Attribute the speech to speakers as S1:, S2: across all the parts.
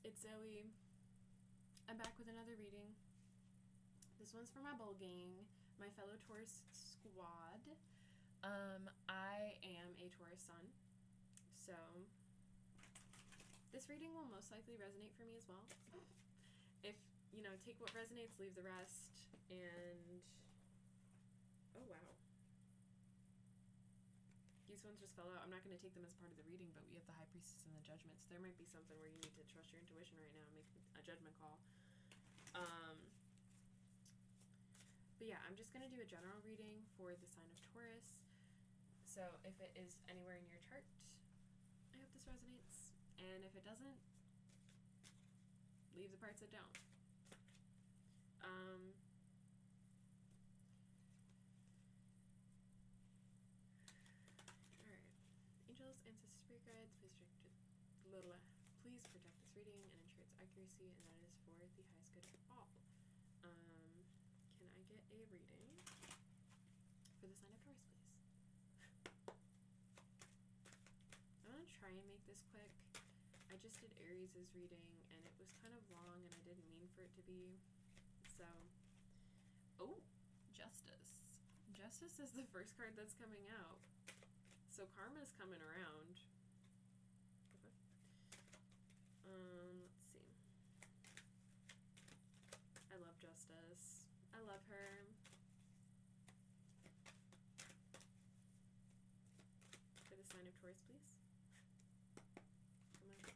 S1: It's Zoe. I'm back with another reading. This one's for my bowl gang, my fellow Taurus squad. I am a Taurus sun, so this reading will most likely resonate for me as well. If, take what resonates, leave the rest, and... Oh, wow. These ones just fell out. I'm not going to take them as part of the reading, but we have the High Priestess and the Judgments. There might be something where you need to trust your intuition right now and make a judgment call. But yeah, I'm just going to do a general reading for the sign of Taurus. So if it is anywhere in your chart, I hope this resonates. And if it doesn't, leave the parts that don't. Alright. Angels, ancestors, spirit guides, please protect this reading and ensure its accuracy, and that is for the highest good of all. Can I get a reading for the sign of Taurus, please? I'm going to try and make this quick. I just did Aries' reading, and it was kind of long, and I didn't mean for it to be. So, oh, Justice. Justice is the first card that's coming out. So karma's coming around. Okay. Let's see. I love Justice. I love her. For the sign of Taurus, please. Come on.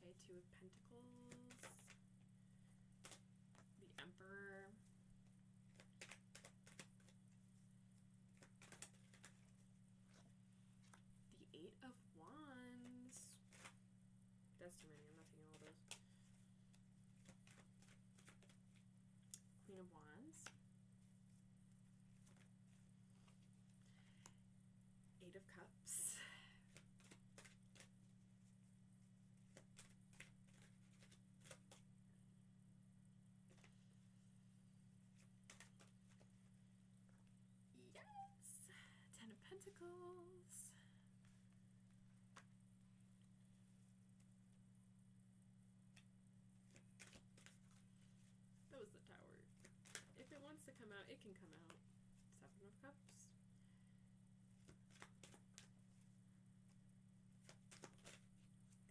S1: Okay, Two of Pentacles. The Emperor. The Eight of Wands. That's too many. I'm not taking all those. Queen of Wands. Eight of Cups. Yes! Ten of Pentacles. That was the Tower. If it wants to come out, it can come out. Seven of Cups.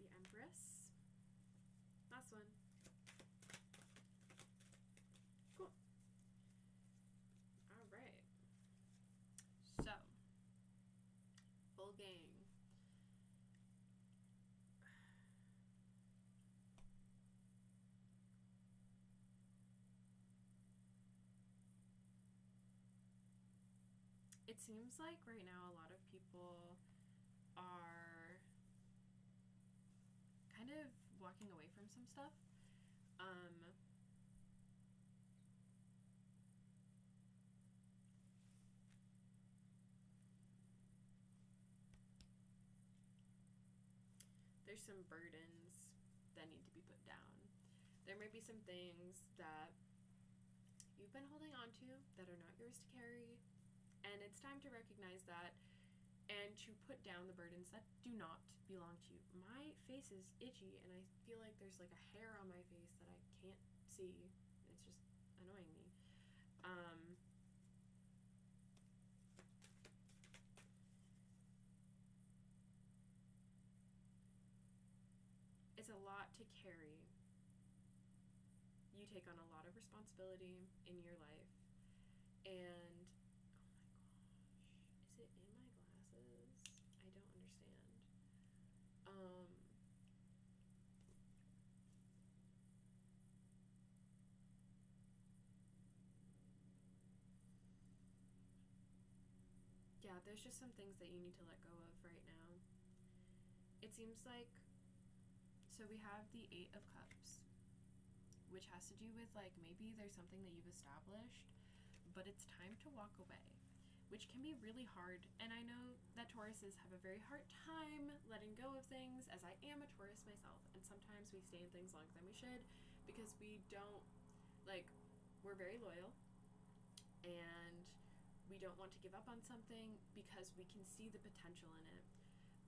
S1: The Empress. Last one. Cool. Alright. So, full gang. It seems like right now a lot of people are kind of walking away from some stuff. There's some burdens that need to be put down. There might be some things that you've been holding on to that are not yours to carry, and it's time to recognize that and to put down the burdens that do not belong to you. My face is itchy, and I feel like there's like a hair on my face that I can't see. It's just annoying me. It's a lot to carry. You take on a lot of responsibility in your life, and oh my gosh, is it in my glasses? I don't understand. Yeah, there's just some things that you need to let go of right now. It seems like, so we have the Eight of Cups, which has to do with like maybe there's something that you've established, but it's time to walk away, which can be really hard. And I know that Tauruses have a very hard time letting go of things, as I am a Taurus myself, and sometimes we stay in things longer than we should because we don't, like, we're very loyal and we don't want to give up on something because we can see the potential in it.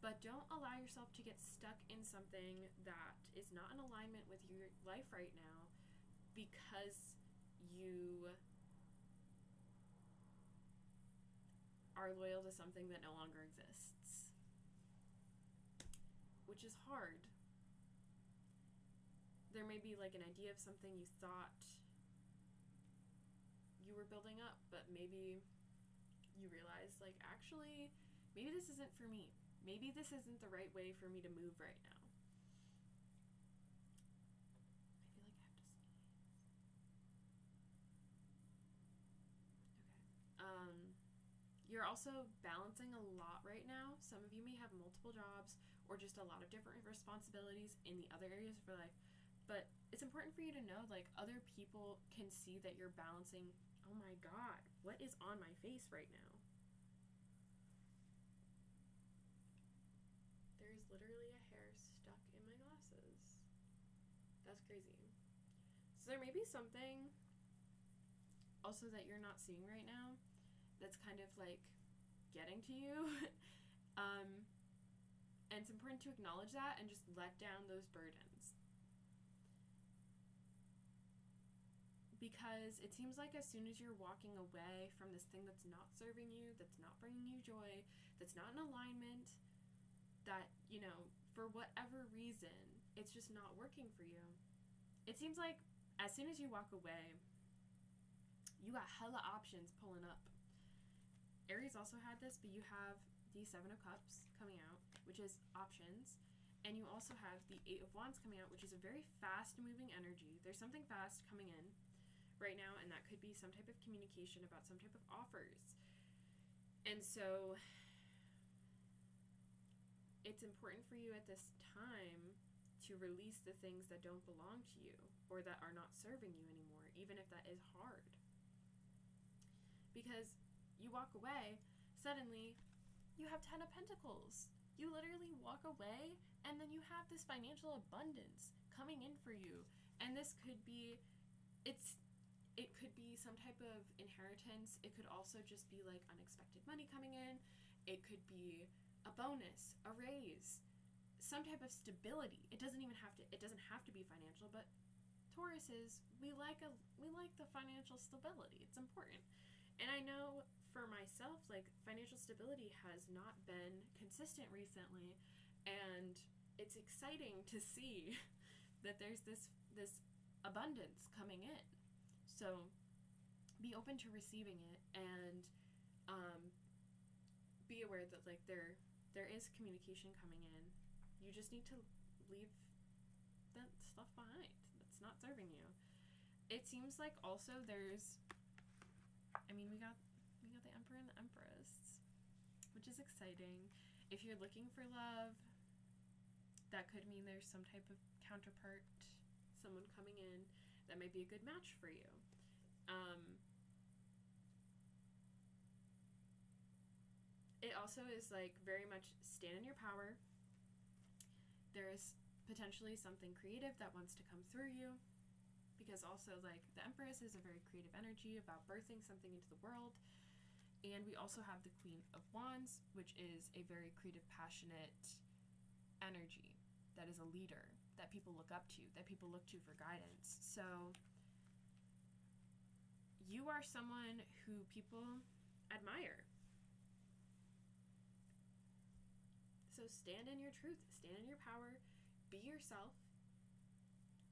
S1: But don't allow yourself to get stuck in something that is not in alignment with your life right now because you are loyal to something that no longer exists. Which is hard. There may be like an idea of something you thought you were building up, but maybe you realize, like, actually, maybe this isn't for me. Maybe this isn't the right way for me to move right now. I feel like I have to sneeze. Okay. You're also balancing a lot right now. Some of you may have multiple jobs or just a lot of different responsibilities in the other areas of your life. But it's important for you to know, like, other people can see that you're balancing. Oh my god, what is on my face right now? There's literally a hair stuck in my glasses. That's crazy. So there may be something also that you're not seeing right now that's kind of like getting to you. And it's important to acknowledge that and just let down those burdens. Because it seems like as soon as you're walking away from this thing that's not serving you, that's not bringing you joy, that's not in alignment, that, you know, for whatever reason, it's just not working for you. It seems like as soon as you walk away, you got hella options pulling up. Aries also had this, but you have the Seven of Cups coming out, which is options. And you also have the Eight of Wands coming out, which is a very fast-moving energy. There's something fast coming in right now, and that could be some type of communication about some type of offers. And so it's important for you at this time to release the things that don't belong to you or that are not serving you anymore, even if that is hard. Because you walk away, suddenly you have 10 of Pentacles. You literally walk away and then you have this financial abundance coming in for you. And this could be, it could be some type of inheritance. It could also just be like unexpected money coming in. It could be a bonus, a raise, some type of stability. It doesn't have to be financial, but Tauruses, we like the financial stability. It's important. And I know for myself, like, financial stability has not been consistent recently, and it's exciting to see that there's this abundance coming in. So be open to receiving it, and be aware that, like, there is communication coming in. You just need to leave that stuff behind that's not serving you. It seems like also there's, I mean, we got the Emperor and the Empress, which is exciting. If you're looking for love, that could mean there's some type of counterpart, someone coming in that may be a good match for you. It also is like very much stand in your power. There's potentially something creative that wants to come through you, because also, like, the Empress is a very creative energy about birthing something into the world. And we also have the Queen of Wands, which is a very creative, passionate energy that is a leader, that people look up to, that people look to for guidance. So you are someone who people admire. So stand in your truth, stand in your power, be yourself.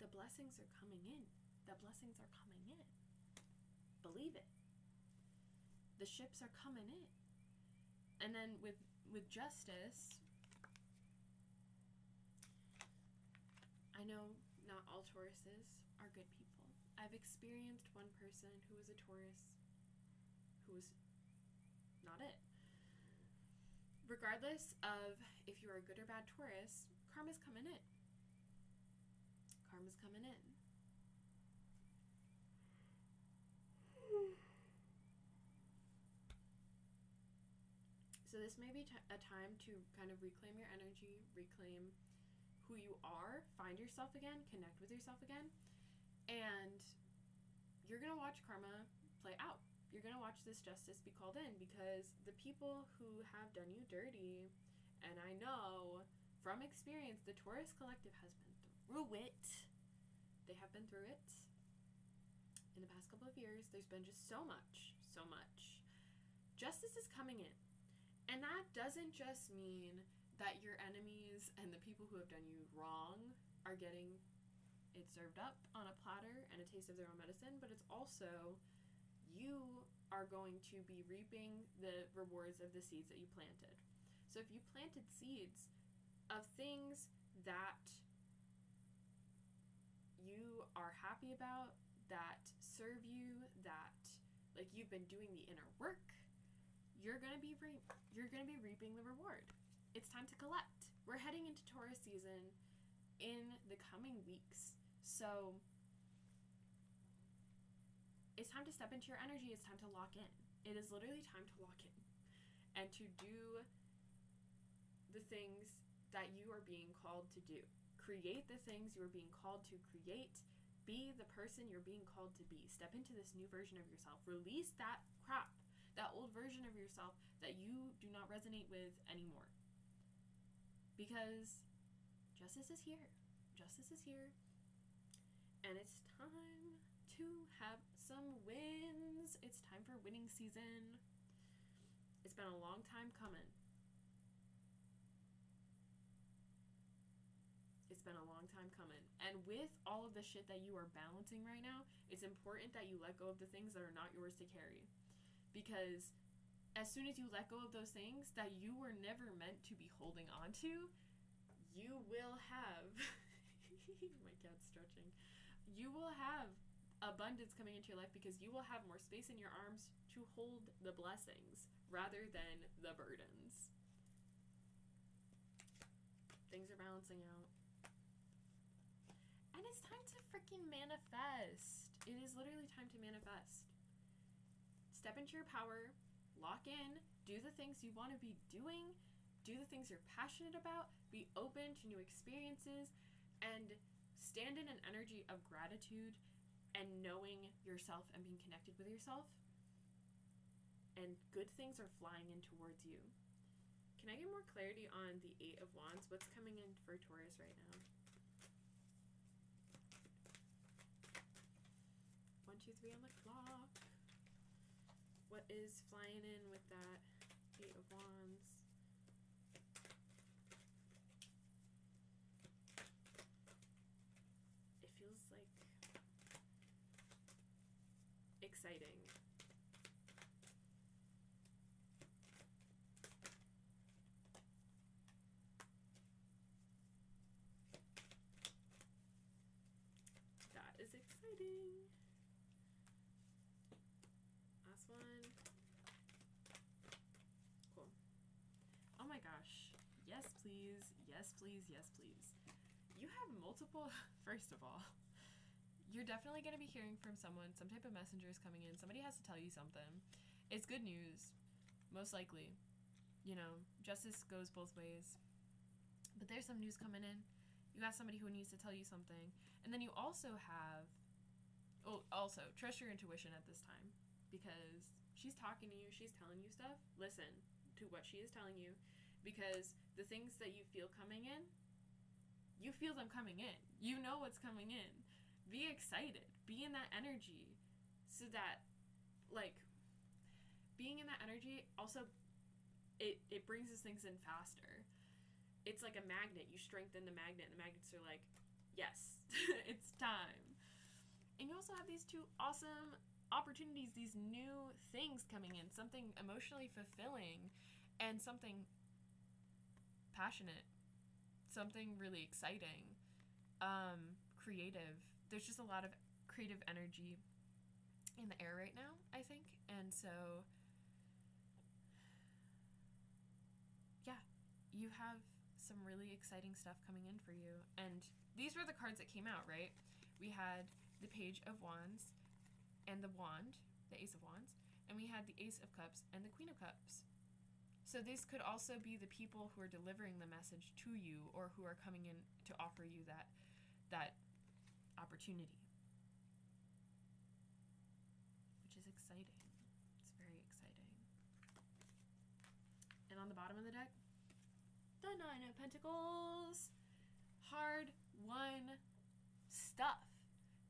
S1: The blessings are coming in. The blessings are coming in. Believe it. The ships are coming in. And then with justice, I know not all Tauruses are good people. I've experienced one person who was a Taurus who was not it. Regardless of if you're a good or bad Taurus, karma's coming in. Karma's coming in. So this may be a time to kind of reclaim your energy, reclaim who you are, find yourself again, connect with yourself again, and you're going to watch karma play out. You're going to watch this justice be called in, because the people who have done you dirty And I know from experience the Taurus collective has been through it. They have been through it. In the past couple of years, there's been just so much. Justice is coming in. And that doesn't just mean that your enemies and the people who have done you wrong are getting it served up on a platter and a taste of their own medicine, but it's also you are going to be reaping the rewards of the seeds that you planted. So if you planted seeds of things that you are happy about, that serve you, that like you've been doing the inner work, you're gonna be reaping the reward. It's time to collect. We're heading into Taurus season in the coming weeks, so it's time to step into your energy. It's time to lock in. It is literally time to lock in and to do the things that you are being called to do. Create the things you are being called to create. Be the person you're being called to be. Step into this new version of yourself. Release that crap, that old version of yourself that you do not resonate with anymore. Because justice is here. Justice is here. And it's time to have some wins. It's time for winning season. It's been a long time coming. It's been a long time coming. And with all of the shit that you are balancing right now, it's important that you let go of the things that are not yours to carry. Because as soon as you let go of those things that you were never meant to be holding on to, you will have my cat's stretching. You will have abundance coming into your life because you will have more space in your arms to hold the blessings rather than the burdens. Things are balancing out. And it's time to freaking manifest. It is literally time to manifest. Step into your power, lock in, do the things you want to be doing, do the things you're passionate about, be open to new experiences, and stand in an energy of gratitude and knowing yourself and being connected with yourself. And good things are flying in towards you. Can I get more clarity on the 8 of Wands? What's coming in for Taurus right now? 1, 2, 3 on the clock. What is flying in with that 8 of Wands? It feels like exciting. That is exciting. Last one. Cool. Oh my gosh. Yes, please. Yes, please. Yes, please. You have multiple, first of all, you're definitely going to be hearing from someone. Some type of messenger is coming in. Somebody has to tell you something. It's good news, most likely. You know, justice goes both ways. But there's some news coming in. You got somebody who needs to tell you something. And then you also have, also, trust your intuition at this time. Because she's talking to you, she's telling you stuff. Listen to what she is telling you. Because the things that you feel coming in, you feel them coming in. You know what's coming in. Be excited. Be in that energy. So that, like, being in that energy also, it brings these things in faster. It's like a magnet. You strengthen the magnet, and the magnets are like, yes, it's time. And you also have these 2 awesome opportunities, these new things coming in. Something emotionally fulfilling and something passionate. Something really exciting. Creative. There's just a lot of creative energy in the air right now, I think. And so, yeah, you have some really exciting stuff coming in for you. And these were the cards that came out, right? We had the Page of Wands and the Wand, the Ace of Wands, and we had the Ace of Cups and the Queen of Cups. So these could also be the people who are delivering the message to you or who are coming in to offer you that opportunity. Which is exciting. It's very exciting. And on the bottom of the deck, the Nine of Pentacles. Hard won stuff.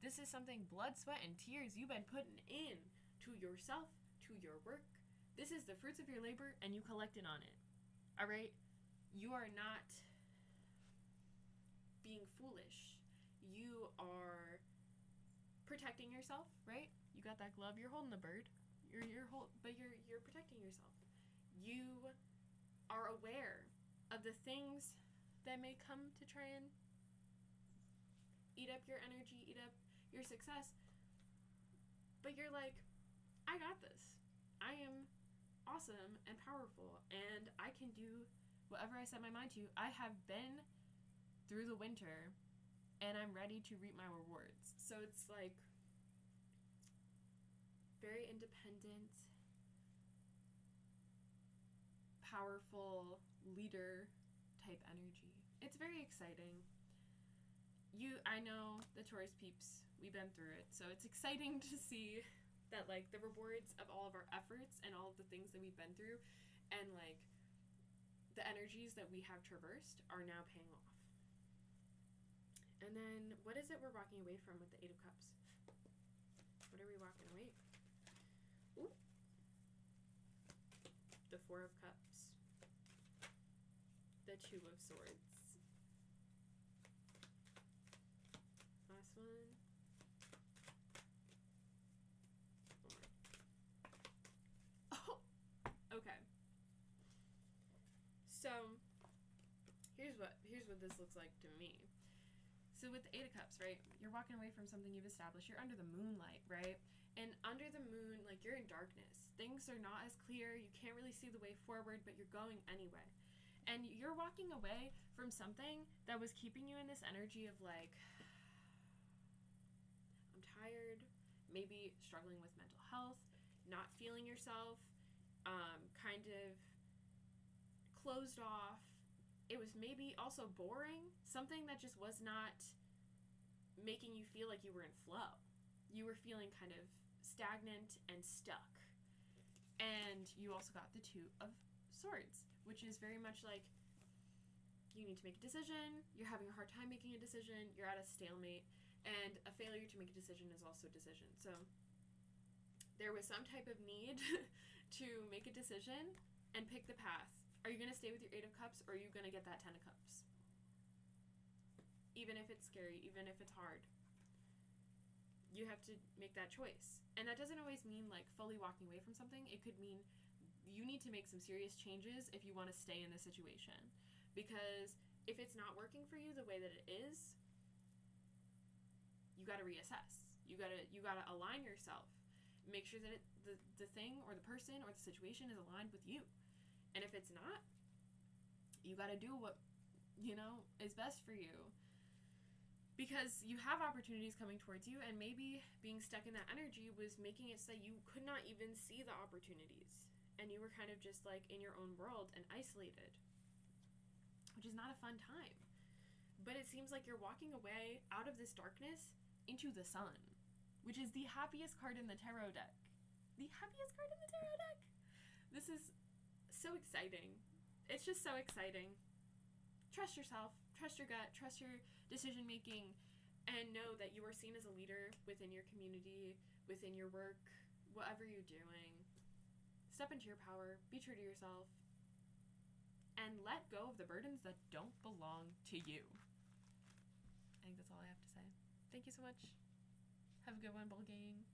S1: This is something blood, sweat, and tears you've been putting in to yourself, to your work. This is the fruits of your labor, and you collected on it. All right? You are not being foolish. You are protecting yourself, right? You got that glove. You're holding the bird. But you're protecting yourself. You are aware of the things that may come to try and eat up your energy, eat up your success. But you're like, I got this. I am awesome and powerful, and I can do whatever I set my mind to. I have been through the winter, and I'm ready to reap my rewards. So it's like very independent, powerful leader type energy. It's very exciting. I know the Taurus peeps, we've been through it, so it's exciting to see that, like, the rewards of all of our efforts and all of the things that we've been through and, like, the energies that we have traversed are now paying off. And then, what is it we're walking away from with the Eight of Cups? What are we walking away from? Ooh. The Four of Cups. The Two of Swords. Last one. Oh, okay. So here's what this looks like to me. So with the Eight of Cups, right? You're walking away from something you've established. You're under the moonlight, right? And under the moon, like, you're in darkness. Things are not as clear. You can't really see the way forward, but you're going anyway. And you're walking away from something that was keeping you in this energy of, like, I'm tired, maybe struggling with mental health, not feeling yourself, kind of closed off. It was maybe also boring, something that just was not making you feel like you were in flow. You were feeling kind of stagnant and stuck. And you also got the Two of Swords, which is very much like you need to make a decision, you're having a hard time making a decision, you're at a stalemate, and a failure to make a decision is also a decision. So there was some type of need to make a decision and pick the path. Are you going to stay with your Eight of Cups, or are you going to get that Ten of Cups? Even if it's scary, even if it's hard, you have to make that choice. And that doesn't always mean, like, fully walking away from something. It could mean you need to make some serious changes if you want to stay in the situation. Because if it's not working for you the way that it is, you got to reassess. You got to align yourself. Make sure that the thing or the person or the situation is aligned with you. And if it's not, you got to do what, is best for you. Because you have opportunities coming towards you, and maybe being stuck in that energy was making it so you could not even see the opportunities. And you were kind of just, like, in your own world and isolated, which is not a fun time. But it seems like you're walking away out of this darkness into the sun, which is the happiest card in the tarot deck. The happiest card in the tarot deck! This is so exciting. It's just so exciting. Trust yourself, trust your gut, trust your decision making, and know that you are seen as a leader within your community, within your work, whatever you're doing. Step into your power, be true to yourself, and let go of the burdens that don't belong to you. I think that's all I have to say. Thank you so much. Have a good one, Bull Gang.